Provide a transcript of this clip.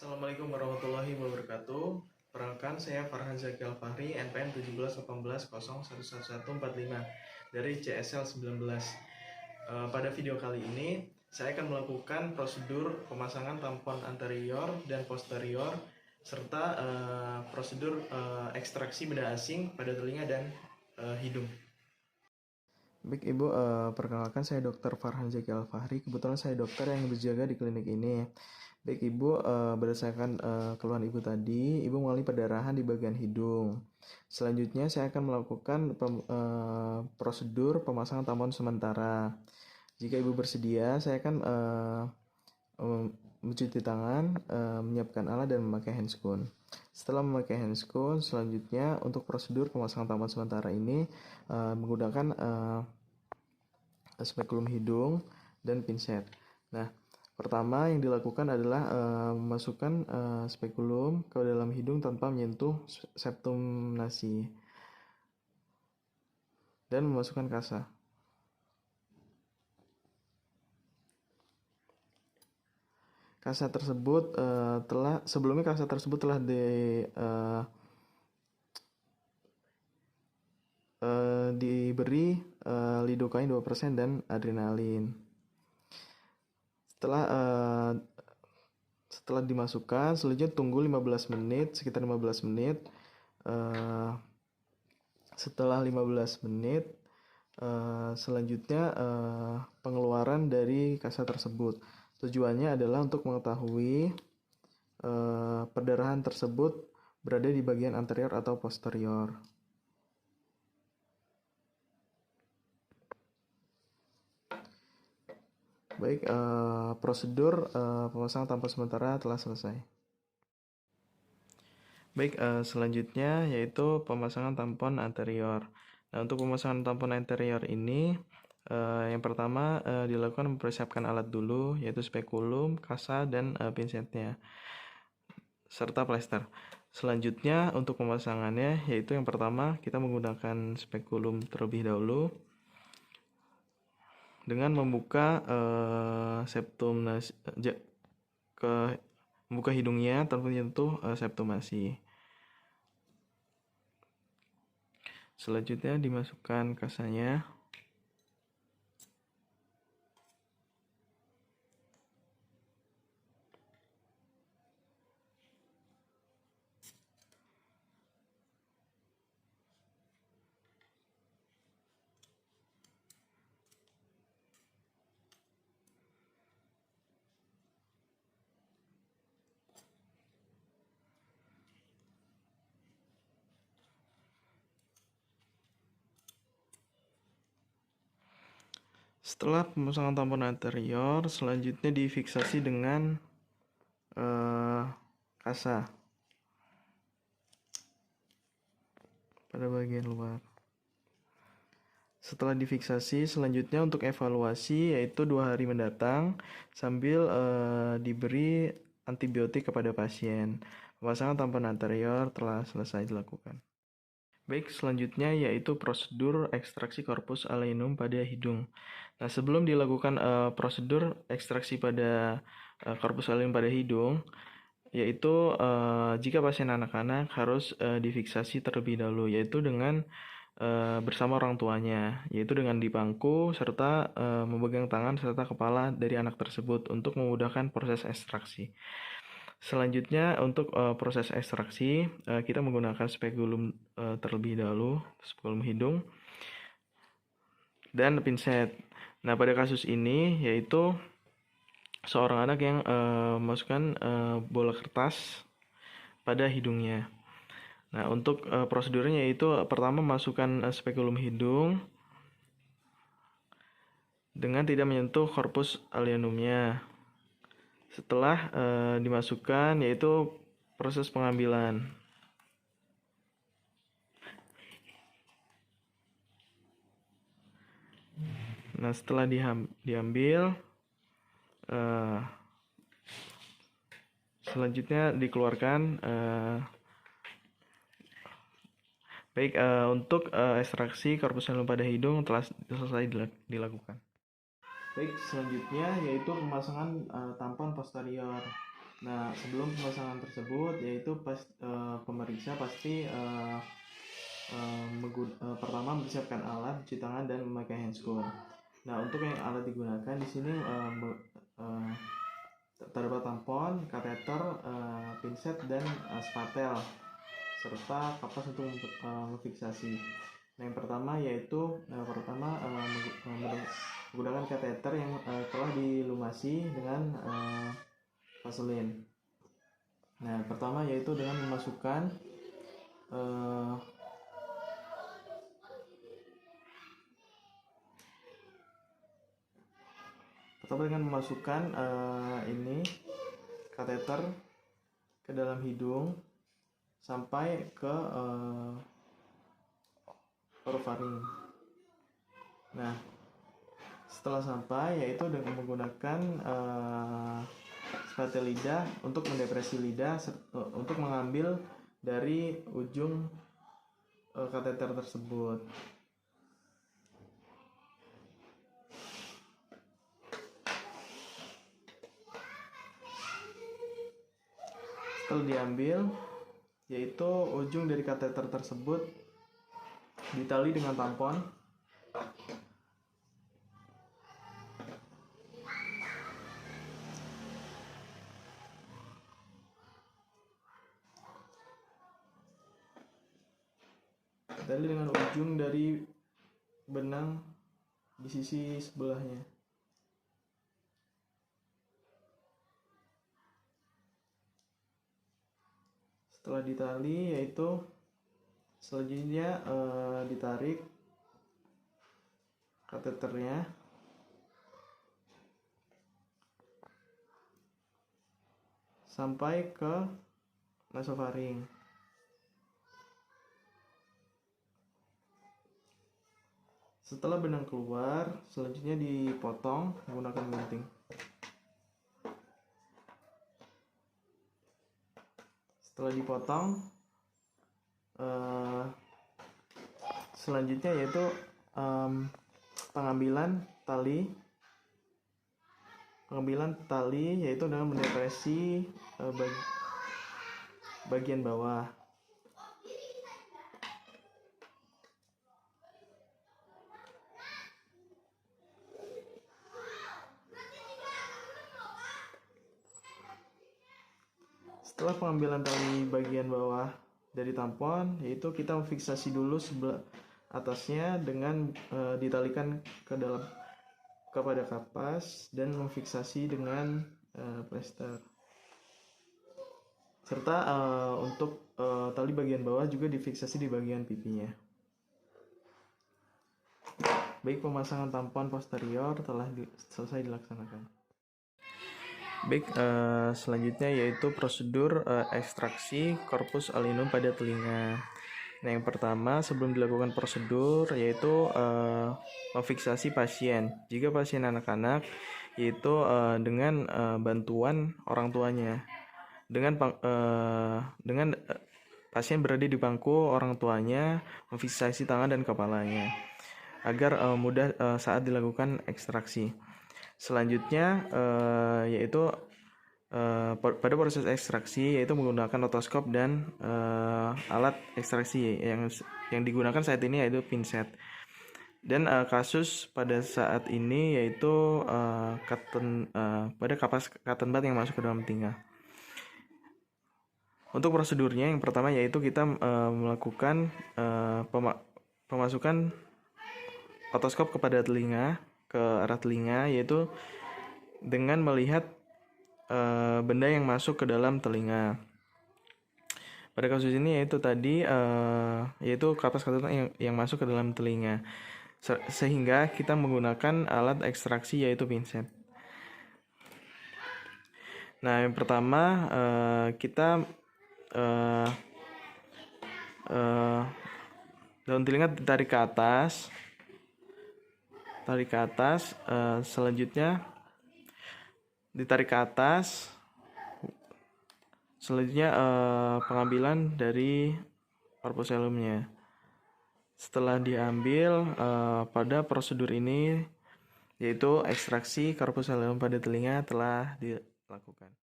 Assalamualaikum warahmatullahi wabarakatuh. Perkenalkan, saya Farhan Zaki Alfahri, NPM 1718011145 dari CSL 19. Pada video kali ini, saya akan melakukan prosedur pemasangan tampon anterior dan posterior serta prosedur ekstraksi benda asing pada telinga dan hidung. Baik Ibu, perkenalkan saya Dr. Farhan Zaki Alfahri. Kebetulan saya dokter yang berjaga di klinik ini. Baik Ibu, berdasarkan keluhan Ibu tadi, Ibu mengalami perdarahan di bagian hidung. Selanjutnya saya akan melakukan prosedur pemasangan tampon sementara. Jika Ibu bersedia, saya akan mencuci tangan, menyiapkan alat dan memakai handscoon. Setelah memakai handscoon, selanjutnya untuk prosedur pemasangan tampon sementara ini menggunakan spekulum hidung dan pinset. Nah, pertama yang dilakukan adalah memasukkan spekulum ke dalam hidung tanpa menyentuh septum nasi dan memasukkan kasa. Kasa tersebut sebelumnya kasa tersebut telah diberi lidokain 2% dan adrenalin. Setelah dimasukkan, selanjutnya tunggu 15 menit, sekitar 15 menit. Setelah 15 menit, selanjutnya pengeluaran dari kasa tersebut. Tujuannya adalah untuk mengetahui perdarahan tersebut berada di bagian anterior atau posterior. Baik, prosedur pemasangan tampon sementara telah selesai. Baik, selanjutnya yaitu pemasangan tampon anterior. Nah, untuk pemasangan tampon anterior ini, yang pertama dilakukan mempersiapkan alat dulu, yaitu spekulum, kasa, dan pinsetnya, serta plester. Selanjutnya untuk pemasangannya, yaitu yang pertama kita menggunakan spekulum terlebih dahulu dengan membuka septum nasi, membuka hidungnya tanpa menyentuh septum nasi. Selanjutnya dimasukkan kasanya. Setelah pemasangan tampon anterior, selanjutnya difiksasi dengan kasa pada bagian luar. Setelah difiksasi, selanjutnya untuk evaluasi yaitu 2 hari mendatang sambil diberi antibiotik kepada pasien. Pemasangan tampon anterior telah selesai dilakukan. Baik, selanjutnya yaitu prosedur ekstraksi corpus aleinum pada hidung. Nah, sebelum dilakukan prosedur ekstraksi pada corpus aleinum pada hidung, yaitu jika pasien anak-anak harus difiksasi terlebih dahulu, yaitu dengan bersama orang tuanya, yaitu dengan dipangku serta memegang tangan serta kepala dari anak tersebut untuk memudahkan proses ekstraksi. Selanjutnya untuk proses ekstraksi kita menggunakan spekulum terlebih dahulu, spekulum hidung dan pinset. Nah, pada kasus ini yaitu seorang anak yang memasukkan bola kertas pada hidungnya. Nah, untuk prosedurnya yaitu pertama masukkan spekulum hidung dengan tidak menyentuh corpus aleinumnya. Setelah dimasukkan yaitu proses pengambilan. Nah, setelah diambil, selanjutnya dikeluarkan. Baik, untuk ekstraksi corpus aleinum pada hidung telah selesai dilakukan. Baik, selanjutnya yaitu pemasangan tampon posterior. Nah, sebelum pemasangan tersebut, yaitu pemeriksa pasti pertama mempersiapkan alat, cuci tangan, dan memakai handscoon. Nah, untuk yang alat digunakan di sini terdapat tampon, kateter, pinset, dan spatel, serta kapas untuk memfiksasi. Nah, yang pertama yaitu menggunakan kateter yang telah dilumasi dengan vaselin. Nah, pertama yaitu dengan memasukkan ini kateter ke dalam hidung sampai ke orofaring. Nah, setelah sampai yaitu dengan menggunakan spatel lidah untuk mendepresi lidah untuk mengambil dari ujung kateter tersebut. Setelah diambil, yaitu ujung dari kateter tersebut ditali dengan tampon. Ditali dengan ujung dari benang di sisi sebelahnya. Setelah ditali, yaitu selanjutnya ditarik kateternya sampai ke nasofaring. Setelah benang keluar, selanjutnya dipotong menggunakan gunting. Setelah dipotong, selanjutnya yaitu pengambilan tali yaitu dengan mendepresi bagian bawah. Setelah pengambilan tali bagian bawah dari tampon, yaitu kita memfiksasi dulu sebelah atasnya dengan ditalikan kepada kapas dan memfiksasi dengan plester. Serta untuk tali bagian bawah juga difiksasi di bagian pipinya. Baik, pemasangan tampon posterior telah selesai dilaksanakan. Baik, selanjutnya yaitu prosedur ekstraksi corpus alinum pada telinga. Nah, yang pertama sebelum dilakukan prosedur yaitu memfiksasi pasien. Jika pasien anak-anak, yaitu dengan bantuan orang tuanya. Dengan pasien berada di bangku orang tuanya, memfiksasi tangan dan kepalanya agar mudah saat dilakukan ekstraksi. Selanjutnya yaitu pada proses ekstraksi yaitu menggunakan otoskop dan alat ekstraksi yang digunakan saat ini yaitu pinset. Dan kasus pada saat ini yaitu pada kapas cotton bud yang masuk ke dalam telinga. Untuk prosedurnya yang pertama yaitu kita melakukan pemasukan otoskop kepada telinga, ke arah telinga, yaitu dengan melihat benda yang masuk ke dalam telinga. Pada kasus ini yaitu tadi yaitu kapas cotton yang masuk ke dalam telinga, sehingga kita menggunakan alat ekstraksi yaitu pinset. Nah, yang pertama kita daun telinga ditarik ke atas. Selanjutnya ditarik ke atas. Selanjutnya pengambilan dari corpus callosumnya. Setelah diambil pada prosedur ini yaitu ekstraksi corpus callosum pada telinga telah dilakukan.